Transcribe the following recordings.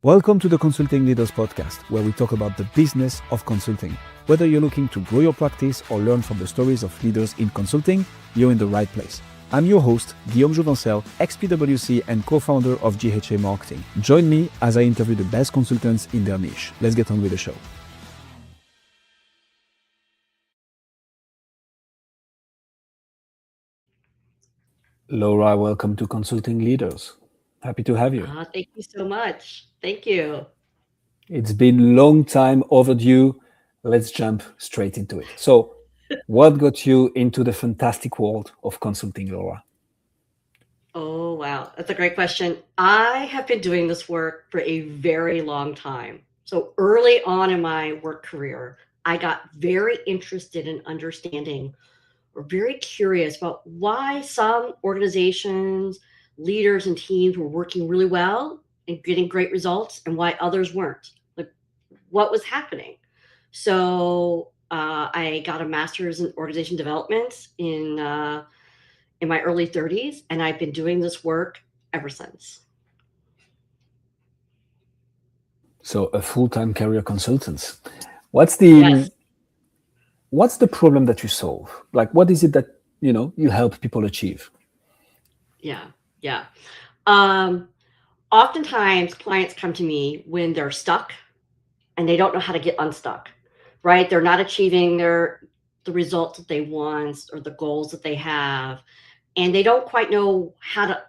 Welcome to the Consulting Leaders Podcast, where we talk about the business of consulting. Whether you're looking to grow your practice or learn from the stories of leaders in consulting, you're in the right place. I'm your host, Guillaume Jouvencel, ex-PwC and co-founder of GHA Marketing. Join me as I interview the best consultants in their niche. Let's get on with the show. Laura, welcome to Consulting Leaders. Happy to have you. Thank you so much. Thank you. It's been a long time overdue. Let's jump straight into it. So, what got you into the fantastic world of consulting, Laura? Oh, wow. That's a great question. I have been doing this work for a very long time. So early on in my work career, I got very interested in understanding or very curious about why some organizations, leaders, and teams were working really well and getting great results and why others weren't. Like, what was happening? So I got a master's in organization development in my early 30s, and I've been doing this work ever since. So, a full-time career consultant. What's Yes. the problem that you solve? Like, what is it that you help people achieve? Yeah. Um, Oftentimes, clients come to me when they're stuck and they don't know how to get unstuck, right? They're not achieving the results that they want or the goals that they have, and they don't quite know how to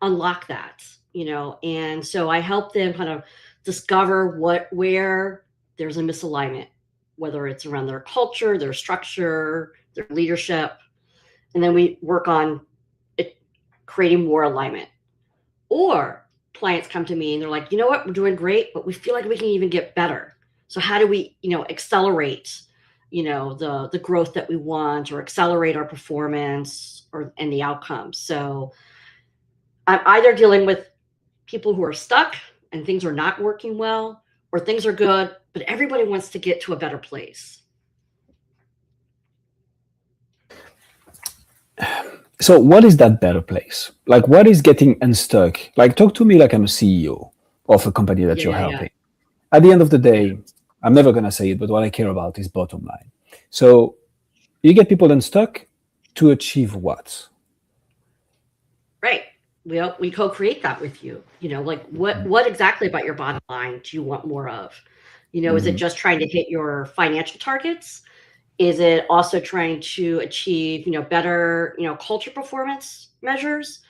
unlock that. And so I help them kind of discover where there's a misalignment, whether it's around their culture, their structure, their leadership, and then we work on it, creating more alignment. Or clients come to me and they're like, you know what, we're doing great, but we feel like we can even get better. So how do we, accelerate, the growth that we want, or accelerate our performance and the outcomes? So I'm either dealing with people who are stuck and things are not working well, or things are good, but everybody wants to get to a better place. So, what is that better place? Like, what is getting unstuck? Like, talk to me like I'm a CEO of a company that you're Yeah. helping. At the end of the day, I'm never going to say it, but what I care about is bottom line. So, you get people unstuck to achieve what? Right. We co-create that with you. Like what exactly about your bottom line do you want more of? Is it Mhm. just trying to hit your financial targets? Is it also trying to achieve, better, culture performance measures?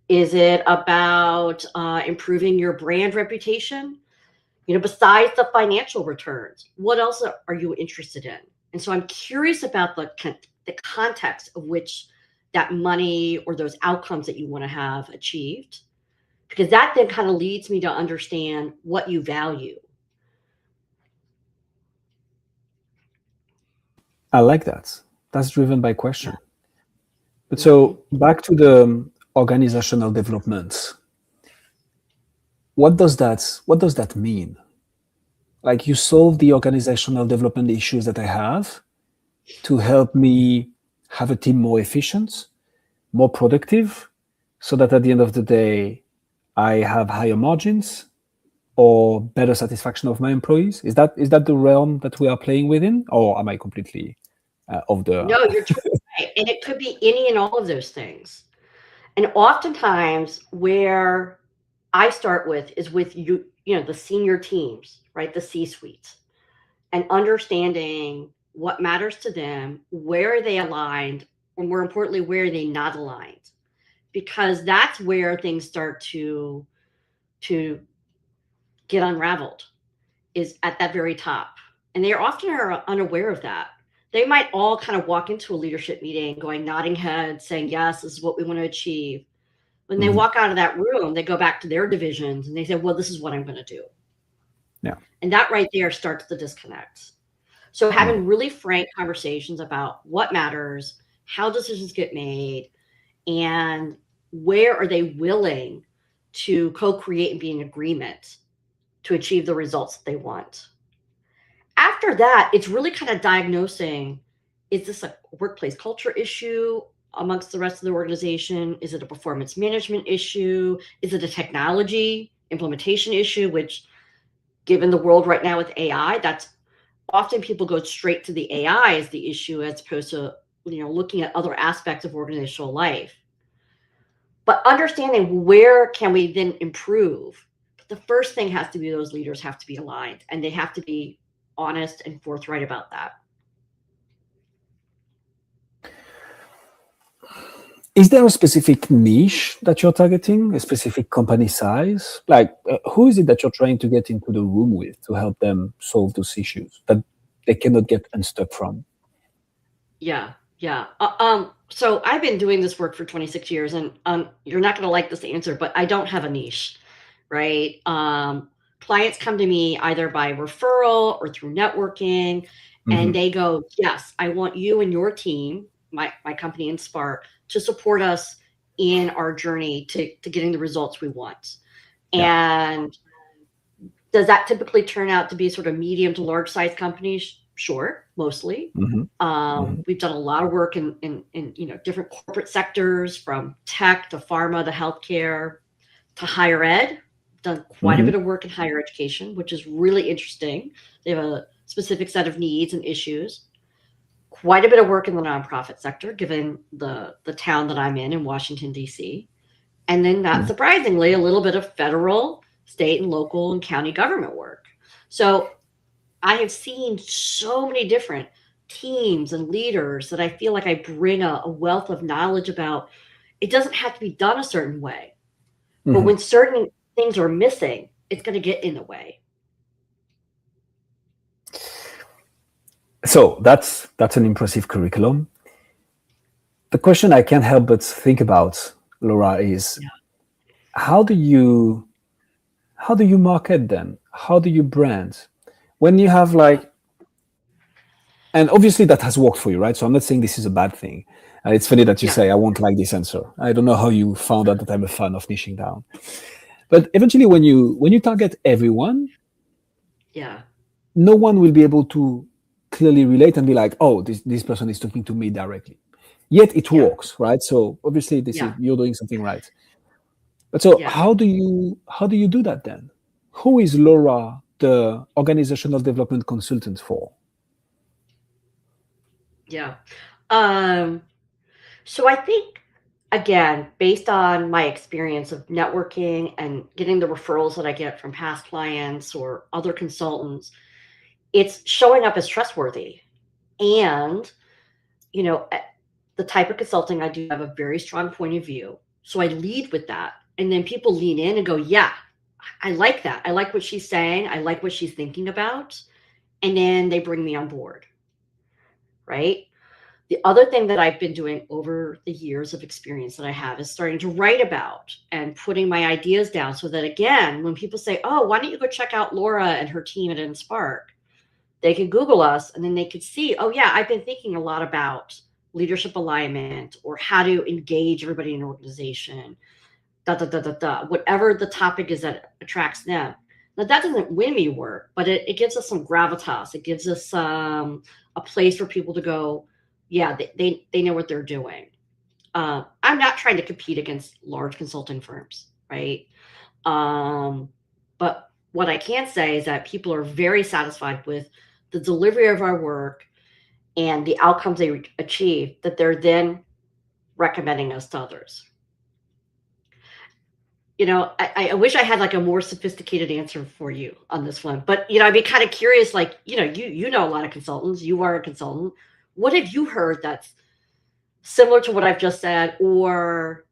Is it about improving your brand reputation? Besides the financial returns, what else are you interested in? And so I'm curious about the context of which that money or those outcomes that you want to have achieved, because that then kind of leads me to understand what you value. I like that. That's driven by Yeah. question. But Hmm. so, back to the organizational development. What does that mean? Like, you solve the organizational development issues that I have to help me have a team more efficient, more productive, so that at the end of the day, I have higher margins or better satisfaction of my employees. Is that the realm that we are playing within, or am I completely off the? No, you're totally right. And it could be any and all of those things. And oftentimes, where I start with is with the senior teams, right? The C suites, and understanding what matters to them, where are they aligned, or more importantly, where are they not aligned? Because that's where things start to get unraveled, is at that very top. And they often are unaware of that. They might all kind of walk into a leadership meeting going, nodding heads, saying, yes, this is what we want to achieve. When they Mhm. walk out of that room, they go back to their divisions and they say, well, this is what I'm going to do. Yeah. And that right there starts the disconnect. So Mm. having really frank conversations about what matters, how decisions get made, and where are they willing to co-create and be in agreement to achieve the results that they want. After that, it's really kind of diagnosing, is this a workplace culture issue amongst the rest of the organization? Is it a performance management issue? Is it a technology implementation issue, which given the world right now with AI, that's often people go straight to the AI as the issue as opposed to, looking at other aspects of organizational life. But understanding where can we then improve. But the first thing has to be those leaders have to be aligned, and they have to be honest and forthright about that. Is there a specific niche that you're targeting, a specific company size? Like, who is it that you're trying to get into the room with to help them solve those issues that they cannot get unstuck from? Yeah. So I've been doing this work for 26 years, and you're not going to like this answer, but I don't have a niche, right? Clients come to me either by referral or through networking, and they go, yes, I want you and your team, my company EnSpark, to support us in our journey to getting the results we want. Yeah. And does that typically turn out to be sort of medium to large size companies? Sure, mostly. We've done a lot of work in different corporate sectors, from tech to pharma to healthcare to higher ed. Done quite a bit of work in higher education, which is really interesting. They have a specific set of needs and issues. Quite a bit of work in the nonprofit sector, given the town that I'm in Washington, D.C. And then, not surprisingly, a little bit of federal, state, and local and county government work. So I have seen so many different teams and leaders that I feel like I bring a wealth of knowledge about. It doesn't have to be done a certain way, but when certain things are missing, it's going to get in the way. So that's an impressive curriculum. The question I can't help but think about, Laura, is how do you market then? How do you brand? When you have and obviously that has worked for you, right? So I'm not saying this is a bad thing. It's funny that you say, I won't like this answer. I don't know how you found out that I'm a fan of niching down. But eventually when you target everyone, no one will be able to clearly relate and be like, oh, this person is talking to me directly. Yet it works, right? So obviously you're doing something right. But so how do you do that then? Who is Laura, the organizational development consultant, for? So I think, again, based on my experience of networking and getting the referrals that I get from past clients or other consultants, it's showing up as trustworthy. And, the type of consulting I do have a very strong point of view. So I lead with that. And then people lean in and go, yeah, I like that. I like what she's saying. I like what she's thinking about. And then they bring me on board. Right? The other thing that I've been doing over the years of experience that I have is starting to write about and putting my ideas down, so that, again, when people say, oh, why don't you go check out Laura and her team at EnSpark, they can Google us and then they could see, oh yeah, I've been thinking a lot about leadership alignment or how to engage everybody in an organization, whatever the topic is that attracts them. Now, that doesn't win me work, but it gives us some gravitas. It gives us a place for people to go, yeah, they know what they're doing. I'm not trying to compete against large consulting firms, right? But what I can say is that people are very satisfied with the delivery of our work and the outcomes they achieve, that they're then recommending us to others. I wish I had a more sophisticated answer for you on this one, but I'd be kind of curious, you know a lot of consultants, you are a consultant. What have you heard that's similar to what I've just said, or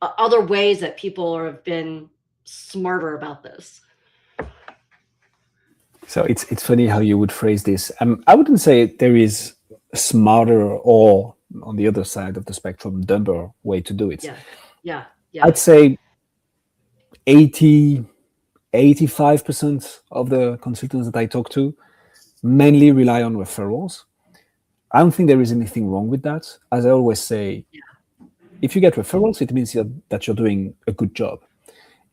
other ways that people have been smarter about this? So it's funny how you would phrase this. I wouldn't say there is a smarter or, on the other side of the spectrum, dumber way to do it. Yeah. I'd say 85% of the consultants that I talk to mainly rely on referrals. I don't think there is anything wrong with that. As I always say, if you get referrals, it means that you're doing a good job.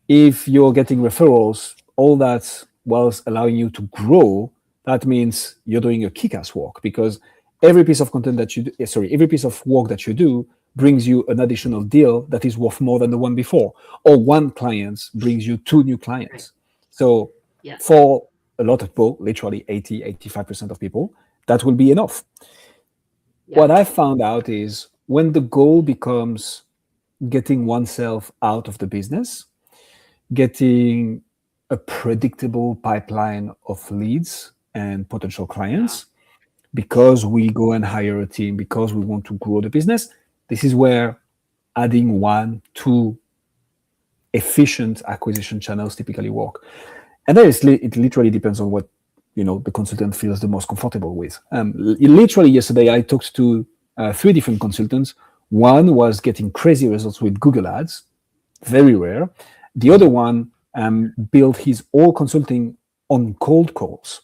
If you're getting referrals, all that whilst allowing you to grow, that means you're doing a kick-ass work, because every piece of content that you do, every piece of work that you do brings you an additional deal that is worth more than the one before, or one client brings you 2 new clients. So Yeah. for a lot of people, literally 80-85% of people, that will be enough. Yeah. What I found out is when the goal becomes getting oneself out of the business, getting a predictable pipeline of leads and potential Yeah. clients, because we go and hire a team, because we want to grow the business, this is where adding 1, 2 efficient acquisition channels typically work. And then it literally depends on what the consultant feels the most comfortable with. Literally yesterday, I talked to 3 different consultants. One was getting crazy results with Google Ads, very rare. The other one built his whole consulting on cold calls.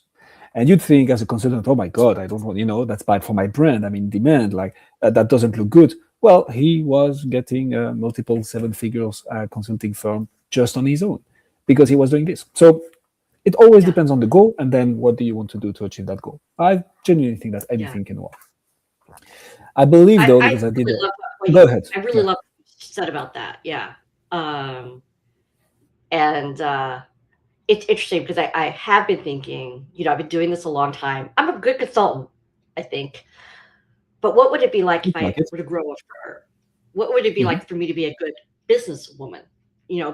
And you'd think as a consultant, oh my God, I don't want, that's bad for my brand. I'm in demand, like that doesn't look good. Well, he was getting multiple 7 figures consulting firm just on his own because he was doing this. So it always Yeah. depends on the goal, and then what do you want to do to achieve that goal. I genuinely think that Yeah. anything can work. I believe though, because I did really it. love what Go ahead. I really love what you said about that. Yeah. And it's interesting because I have been thinking, I've been doing this a long time. I'm a good consultant, I think. But what would it be like if Look like I it. were to grow a firm? What would it be Mhm. like for me to be a good businesswoman,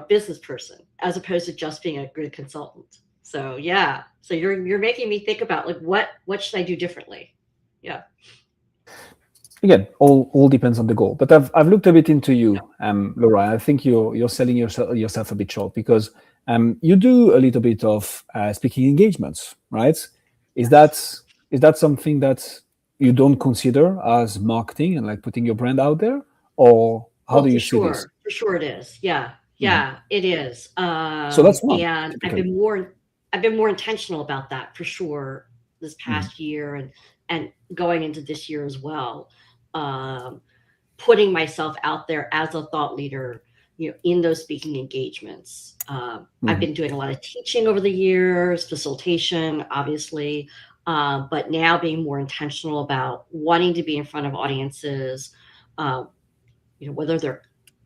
business person, as opposed to just being a good consultant? So yeah. So you're making me think about like what should I do differently? Yeah. Again, all depends on the goal. But I've looked a bit into Yeah. you, Laura. I think you're selling yourself a bit short because you do a little bit of speaking engagements, right? Is Yes. that is that something that you don't consider as marketing and like putting your brand out there, or how Oh, do you see this? for sure it is. Yeah. Mhm. Yeah, it is. So that's one And typically. I've been more intentional about that for sure this Mhm. past year and going into this year as well. Um, Putting myself out there as a thought leader, in those speaking engagements. I've Mhm. been doing a lot of teaching over the years, facilitation, obviously, but now being more intentional about wanting to be in front of audiences, um, whether they're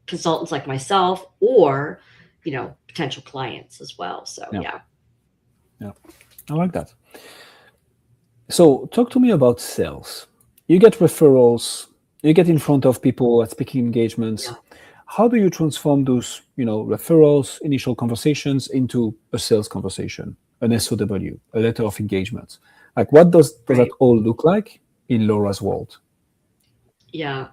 consultants like myself or, potential clients as well. So Yeah, yeah. yeah, I like that. So talk to me about sales. You get referrals, you get in front of people at speaking engagements. Yeah. How do you transform those, referrals, initial conversations into a sales conversation, an SOW, a letter of engagement? Like what does that Right. all look like in Laura's world? Yeah.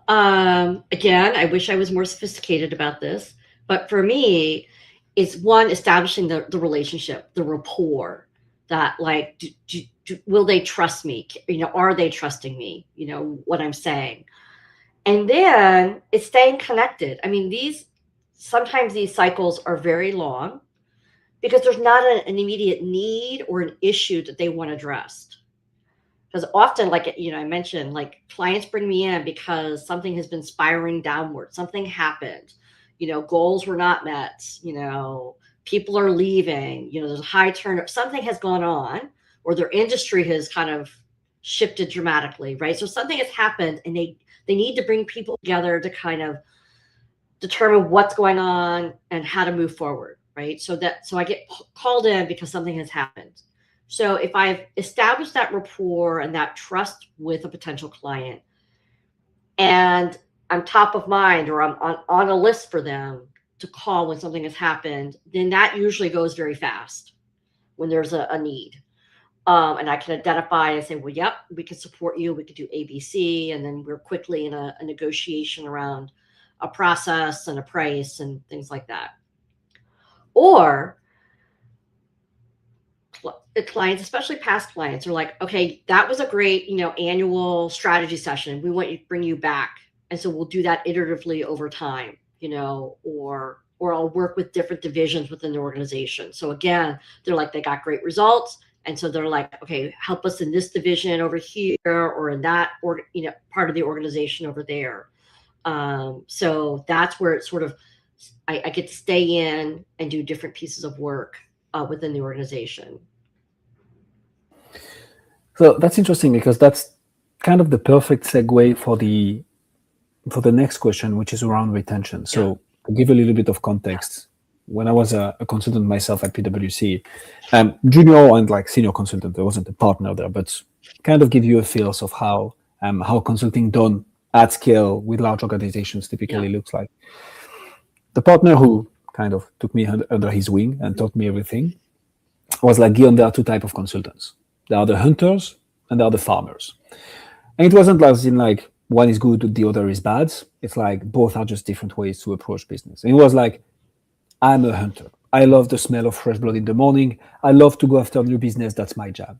Again, I wish I was more sophisticated about this, but for me, it's one establishing the relationship, the rapport. That like, will they trust me? Are they trusting me? What I'm saying, and then it's staying connected. I mean, sometimes these cycles are very long because there's not an immediate need or an issue that they want addressed. Because often, like I mentioned, like clients bring me in because something has been spiraling downward, something happened, goals were not met, people are leaving, there's a high turnover, something has gone on, or their industry has kind of shifted dramatically, right? So something has happened, and they need to bring people together to kind of determine what's going on and how to move forward, right? So I get called in because something has happened. So if I've established that rapport and that trust with a potential client, and I'm top of mind, or I'm on a list for them to call when something has happened, then that usually goes very fast when there's a need. And I can identify and say, well, yep, we can support you. We could do ABC. And then we're quickly in a negotiation around a process and a price and things like that. Or clients, especially past clients, are like, okay, that was a great, annual strategy session. We want you to bring you back. And so we'll do that iteratively over time, or I'll work with different divisions within the organization. So again, they're like, they got great results. And so they're like, okay, help us in this division over here, or in that, or, part of the organization over there. So that's where it's sort of, I get to stay in and do different pieces of work within the organization. So that's interesting because that's kind of the perfect segue for the next question, which is around retention. Yeah. So to give a little bit of Yeah. context, when I was a consultant myself at PwC, junior and like senior consultant. There wasn't a partner there, but kind of give you a feel of how consulting done at scale with large organizations typically looks like. The partner who kind of took me under his wing and taught me everything was like, Guillaume, there are two types of consultants. There are the hunters and there are the farmers. And it wasn't as in like one is good, the other is bad. It's like both are just different ways to approach business. And it was like, I'm a hunter. I love the smell of fresh blood in the morning. I love to go after new business. That's my job.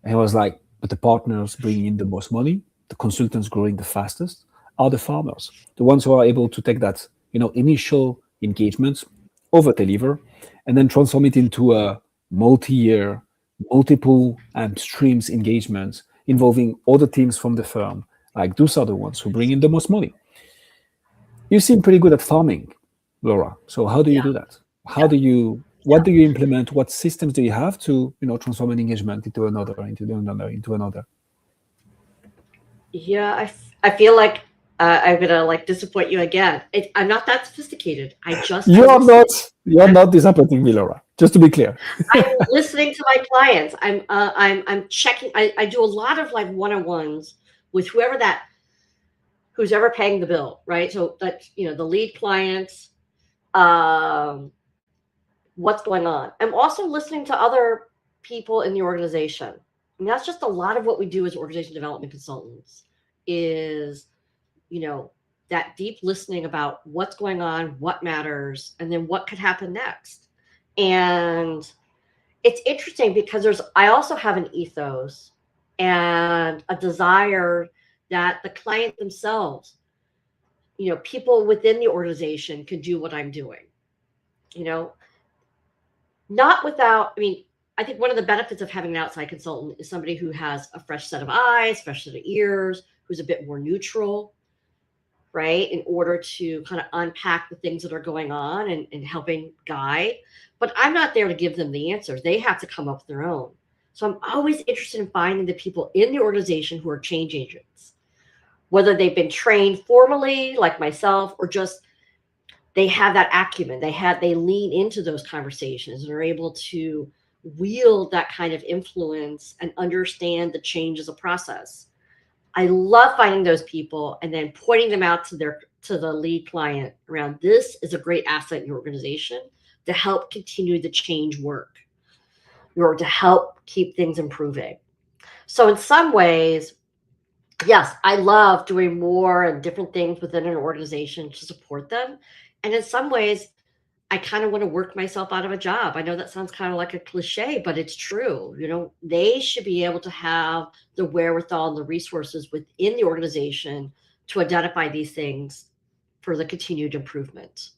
And it was like, but the partners bringing in the most money, the consultants growing the fastest, are the farmers, the ones who are able to take that, initial engagement, over deliver, and then transform it into a multi-year, multiple streams engagement involving other teams from the firm. Like those are the ones who bring in the most money. You seem pretty good at farming, Laura. So how do you do that? What do you implement? What systems do you have to, transform an engagement into another? Yeah, I feel like I'm gonna disappoint you again. I'm not that sophisticated. You're not disappointing me, Laura. Just to be clear. I'm listening to my clients. I'm checking. I do a lot of one-on-ones with who's ever paying the bill, right? So that's the lead clients. What's going on? I'm also listening to other people in the organization. I mean, that's just a lot of what we do as organization development consultants is, that deep listening about what's going on, what matters, and then what could happen next. And it's interesting because I also have an ethos and a desire that the client themselves, people within the organization can do what I'm doing, not without, I think one of the benefits of having an outside consultant is somebody who has a fresh set of eyes, fresh set of ears, who's a bit more neutral, right? In order to kind of unpack the things that are going on and helping guide. But I'm not there to give them the answers. They have to come up with their own. So I'm always interested in finding the people in the organization who are change agents, whether they've been trained formally like myself or just they have that acumen. They lean into those conversations and are able to wield that kind of influence and understand the change as a process. I love finding those people and then pointing them out to the lead client around this is a great asset in your organization to help continue the change work or to help keep things improving. So in some ways, yes, I love doing more and different things within an organization to support them. And in some ways, I kind of want to work myself out of a job. I know that sounds kind of like a cliche, but it's true. They should be able to have the wherewithal and the resources within the organization to identify these things for the continued improvement.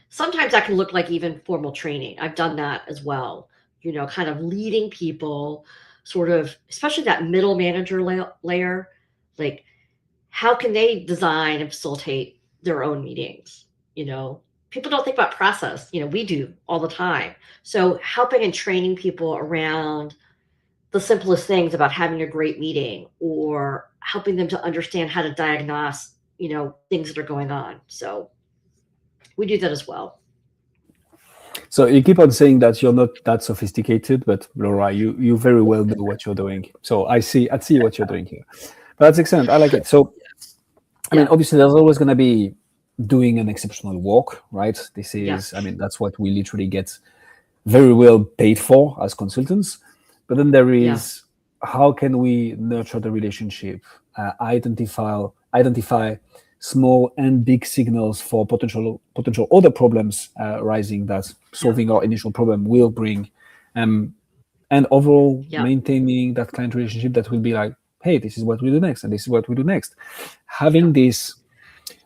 Sometimes that can look like even formal training. I've done that as well, kind of leading people sort of, especially that middle manager layer, like how can they design and facilitate their own meetings? People don't think about process. We do all the time. So helping and training people around the simplest things about having a great meeting or helping them to understand how to diagnose, things that are going on. So we do that as well. So you keep on saying that you're not that sophisticated, but Laura, you very well know what you're doing. So I see what you're doing here. But that's excellent. I like it. So, I mean, obviously there's always going to be doing an exceptional work, right? This is, that's what we literally get very well paid for as consultants. But then there is how can we nurture the relationship, identify small and big signals for potential other problems rising that solving our initial problem will bring, and overall maintaining that client relationship that will be like, hey, this is what we do next, and this is what we do next. Having this,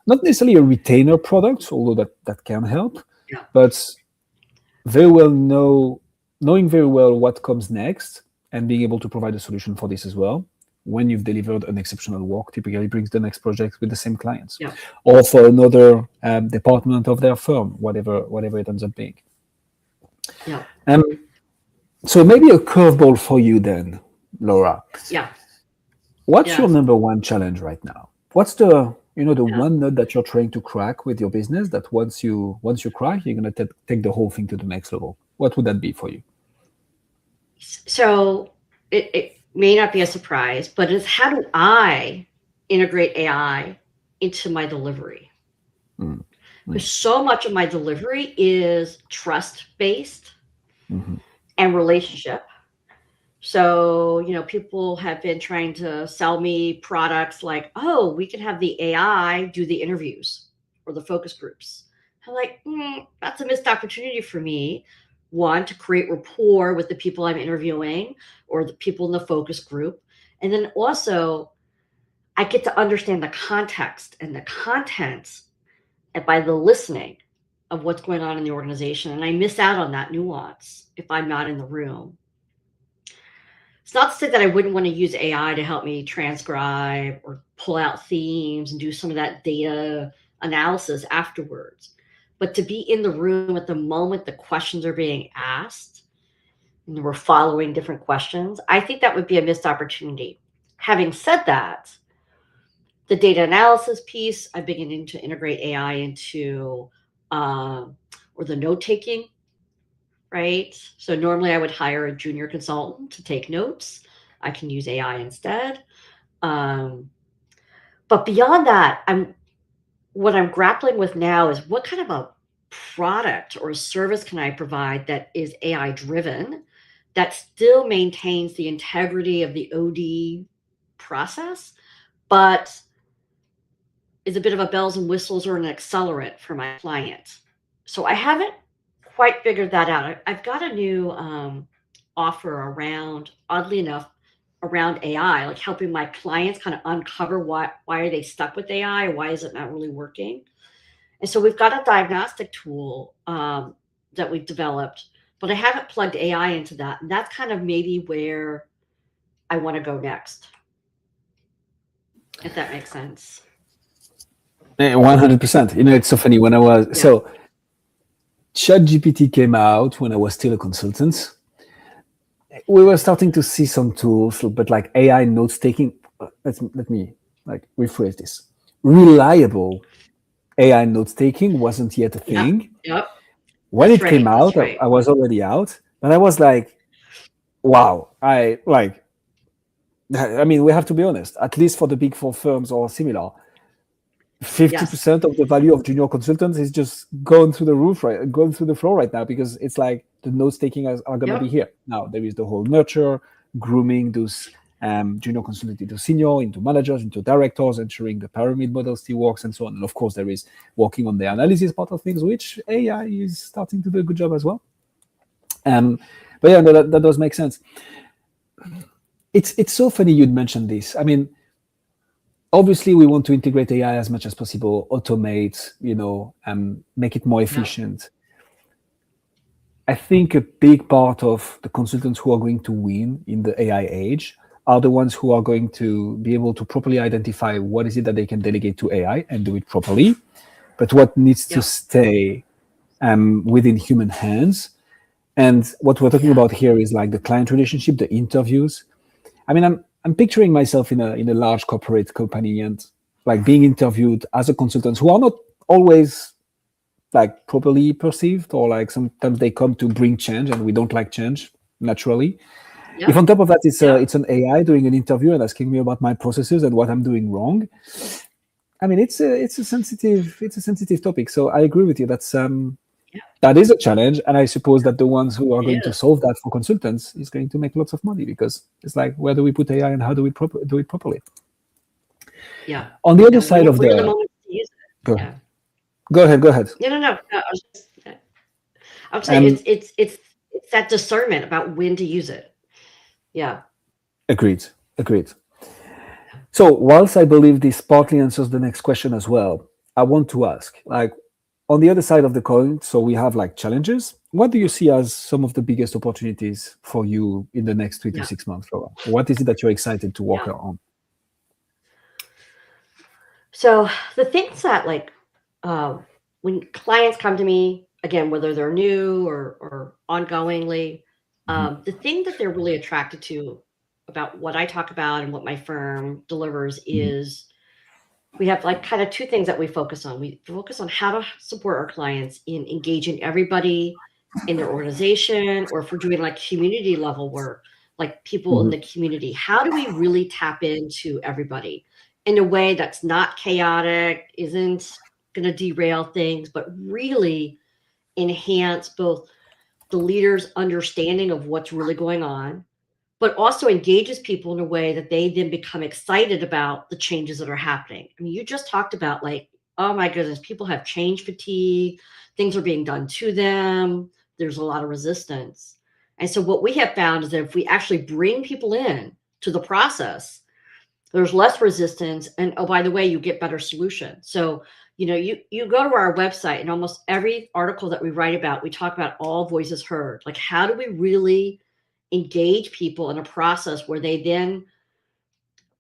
not necessarily a retainer product, although that can help, but very well knowing very well what comes next and being able to provide a solution for this as well. When you've delivered an exceptional work, typically brings the next project with the same clients, or for another department of their firm, whatever it ends up being. So maybe a curveball for you then, Laura. What's your number one challenge right now? What's the the Yeah. one nut that you're trying to crack with your business, that once you crack, you're going to take the whole thing to the next level? What would that be for you? So it may not be a surprise, but it's how do I integrate AI into my delivery? Mm, Because mm, so much of my delivery is trust based mhm, and relationship. So, people have been trying to sell me products like, oh, we can have the AI do the interviews or the focus groups. I'm like, that's a missed opportunity for me. One, to create rapport with the people I'm interviewing or the people in the focus group. And then also, I get to understand the context and the content and by the listening of what's going on in the organization. And I miss out on that nuance if I'm not in the room. It's not to say that I wouldn't want to use AI to help me transcribe or pull out themes and do some of that data analysis afterwards. But to be in the room at the moment the questions are being asked and we're following different questions, I think that would be a missed opportunity. Having said that, the data analysis piece, I'm beginning to integrate AI into, or the note taking, right? So normally I would hire a junior consultant to take notes. I can use AI instead. Um, but beyond that, what I'm grappling with now is what kind of a product or a service can I provide that is AI driven that still maintains the integrity of the OD process, but is a bit of a bells and whistles or an accelerant for my client. So I haven't quite figured that out. I've got a new offer around, oddly enough, around AI, like helping my clients kind of uncover why are they stuck with AI? Why is it not really working? And so we've got a diagnostic tool that we've developed, but I haven't plugged AI into that. And that's kind of maybe where I want to go next, if that makes sense. 100%. It's so funny when I was Yeah. so ChatGPT came out when I was still a consultant. We were starting to see some tools, but like AI notes taking. Let me like rephrase this. Reliable AI notes taking wasn't yet a Yep. thing. Yep. When That's it came right. out, That's right. I was already out, but I was like, wow. I mean, we have to be honest. At least for the big four firms or similar, Yes. 50% of the value of junior consultants is just going through the roof, right? Going through the floor right now, because it's like the notes taking are going to be Yep. here. Now, there is the whole nurture, grooming those junior consultants into senior, into managers, into directors, ensuring the pyramid model still works, and so on. And of course, there is working on the analysis part of things, which AI is starting to do a good job as well. But yeah, no, that does make sense. It's so funny you'd mentioned this. I mean, obviously we want to integrate AI as much as possible, automate, make it more Yep. efficient. I think a big part of the consultants who are going to win in the AI age are the ones who are going to be able to properly identify what is it that they can delegate to AI and do it properly, but what needs to Yep. stay within human hands. And what we're talking Yeah. about here is like the client relationship, the interviews. I mean, I'm picturing myself in a large corporate company and like being interviewed as a consultant who are not always like properly perceived, or like sometimes they come to bring change and we don't like change naturally. If Yep. on top of that Yep. it's an AI doing an interview and asking me about my processes and what I'm doing wrong, I mean it's a sensitive topic. So I agree with you. Yep. That is a challenge, and I suppose that the ones who are It going to is. solve that for consultants is going to make lots of money, because it's like, where do we put AI and how do we do it properly? Yeah. On the other And side of when are the the moments to use go it? ahead, Yeah. go ahead. No, no, no. No, I would say um it's that discernment about when to use it. Yeah. agreed. So whilst I believe this partly answers the next question as well, I want to ask, like, on the other side of the coin, so we have like challenges. What do you see as some of the biggest opportunities for you in the next three to Yeah. 6 months, Laura? What is it that you're excited to work Yeah. on? So the things that uh, when clients come to me, again, whether they're new or ongoingly, Mhm. the thing that they're really attracted to about what I talk about and what my firm delivers Mhm. is we have like kind of two things that we focus on. We focus on how to support our clients in engaging everybody in their organization, or if we're doing like community level work, like people in the community, how do we really tap into everybody in a way that's not chaotic, isn't going to derail things, but really enhance both the leader's understanding of what's really going on, but also engages people in a way that they then become excited about the changes that are happening. I mean, you just talked about like, oh my goodness, people have change fatigue, things are being done to them, there's a lot of resistance. And so what we have found is that if we actually bring people in to the process, there's less resistance. And oh, by the way, you get better solutions. So, you go to our website, and almost every article that we write about, we talk about all voices heard. Like, how do we really engage people in a process where they then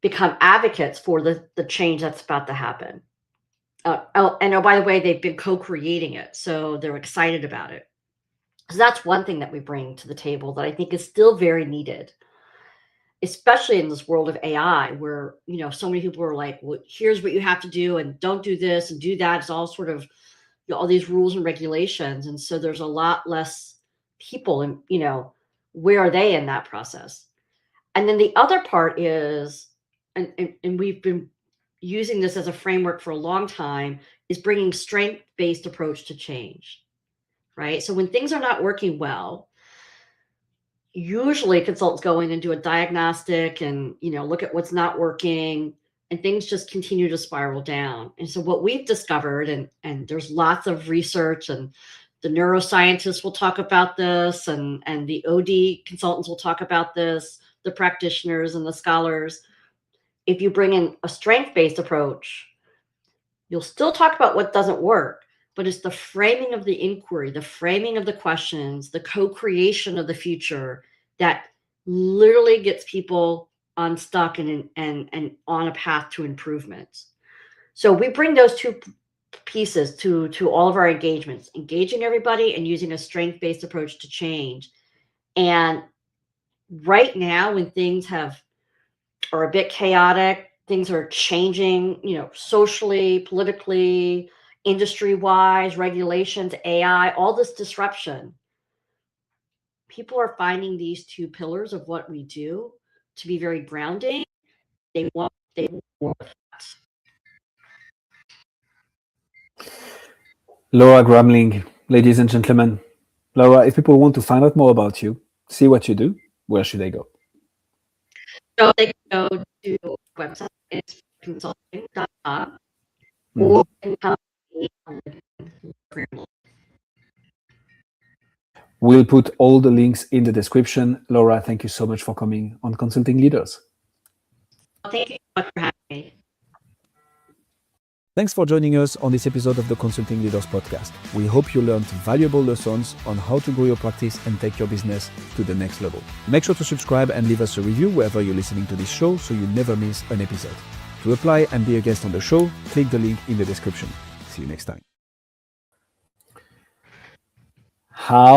become advocates for the change that's about to happen? And by the way, they've been co-creating it, so they're excited about it. So that's one thing that we bring to the table that I think is still very needed, especially in this world of AI, where so many people are like, well, here's what you have to do, and don't do this and do that. It's all sort of all these rules and regulations, and so there's a lot less people, and where are they in that process? And then the other part is, and we've been using this as a framework for a long time, is bringing strength-based approach to change, right? So when things are not working well, usually consultants go in and do a diagnostic and look at what's not working, and things just continue to spiral down. And so what we've discovered, and there's lots of research, and the neuroscientists will talk about this, and the OD consultants will talk about this, the practitioners and the scholars. If you bring in a strength-based approach, you'll still talk about what doesn't work, but it's the framing of the inquiry, the framing of the questions, the co-creation of the future that literally gets people unstuck and on a path to improvement. So we bring those two pieces to all of our engagements, engaging everybody and using a strength-based approach to change. And right now, when things are a bit chaotic, things are changing, socially, politically, industry-wise, regulations, AI, all this disruption, people are finding these two pillars of what we do to be very grounding. They want that. Laura Gramling, ladies and gentlemen. Laura, if people want to find out more about you, see what you do, where should they go? So they can go to the website, it's consulting.com, or they can come to me on Gramling. We'll put all the links in the description. Laura, thank you so much for coming on Consulting Leaders. Thank you so much for having me. Thanks for joining us on this episode of the Consulting Leaders Podcast. We hope you learned valuable lessons on how to grow your practice and take your business to the next level. Make sure to subscribe and leave us a review wherever you're listening to this show so you never miss an episode. To apply and be a guest on the show, click the link in the description. See you next time. How